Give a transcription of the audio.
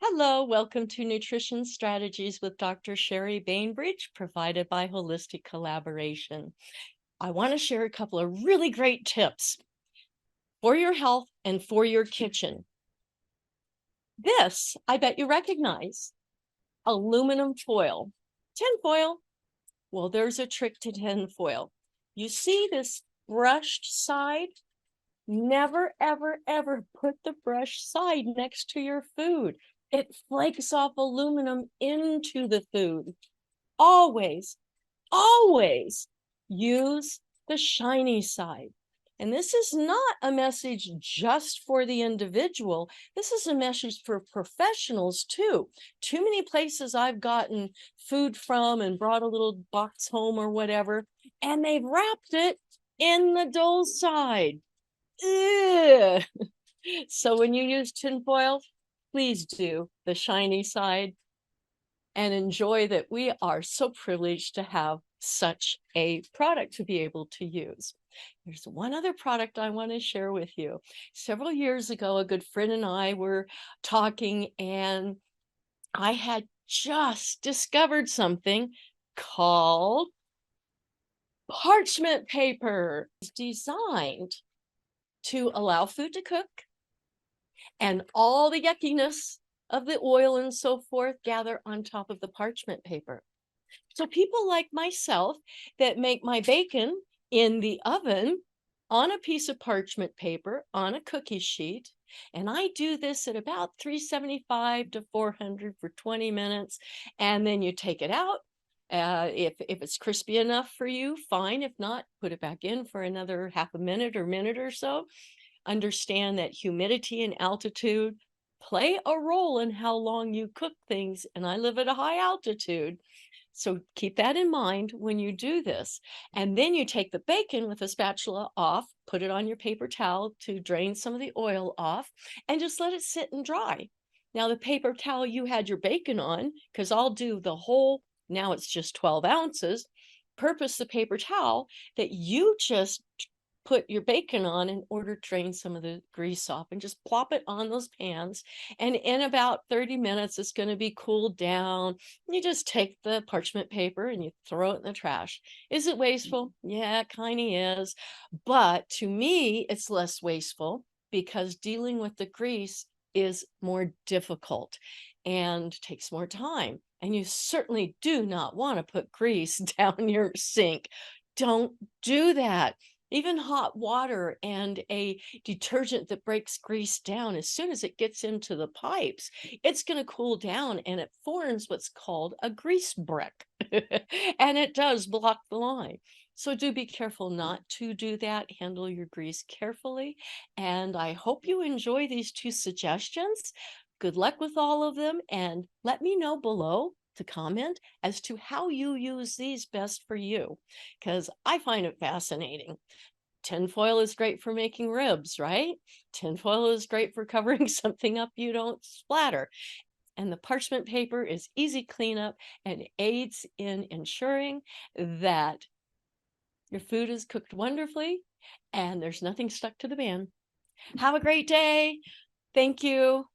Hello, welcome to Nutrition Strategies with Dr. Sherry Bainbridge, provided by Holistic Collaboration. I want to share a couple of really great tips for your health and for your kitchen. This, I bet you recognize, aluminum foil. Tin foil, well, there's a trick to tin foil. You see this brushed side? Never, ever, ever put the brush side next to your food. It flakes off aluminum into the food. Always, always use the shiny side. And this is not a message just for the individual. This is a message for professionals too. Too many places I've gotten food from and brought a little box home or whatever, and they've wrapped it in the dull side. Ugh. So when you use tinfoil, please do the shiny side and enjoy that we are so privileged to have such a product to be able to use. There's one other product I want to share with you. Several years ago, a good friend and I were talking, and I had just discovered something called parchment paper. It's designed to allow food to cook and all the yuckiness of the oil and so forth gather on top of the parchment paper. So people like myself that make my bacon in the oven on a piece of parchment paper on a cookie sheet, and I do this at about 375 to 400 for 20 minutes, and then you take it out. If it's crispy enough for you, fine. If not, put it back in for another half a minute or minute or so. Understand that humidity and altitude play a role in how long you cook things, and I live at a high altitude. So keep that in mind when you do this. And then you take the bacon with a spatula off, put it on your paper towel to drain some of the oil off, and just let it sit and dry. Now, the paper towel you had your bacon on, because I'll do the whole, now it's just 12 ounces, purpose the paper towel that you just put your bacon on in order to drain some of the grease off, and just plop it on those pans. And in about 30 minutes, it's going to be cooled down. You just take the parchment paper and you throw it in the trash. Is it wasteful? Yeah, it kind of is. But to me, it's less wasteful because dealing with the grease is more difficult and takes more time. And you certainly do not want to put grease down your sink. Don't do that. Even hot water and a detergent that breaks grease down, as soon as it gets into the pipes, it's going to cool down and it forms what's called a grease brick. And it does block the line. So do be careful not to do that. Handle your grease carefully. And I hope you enjoy these two suggestions. Good luck with all of them. And let me know below to comment as to how you use these best for you, because I find it fascinating. Tinfoil is great for making ribs, right? Tinfoil is great for covering something up you don't splatter. And the parchment paper is easy cleanup and aids in ensuring that your food is cooked wonderfully and there's nothing stuck to the pan. Have a great day. Thank you.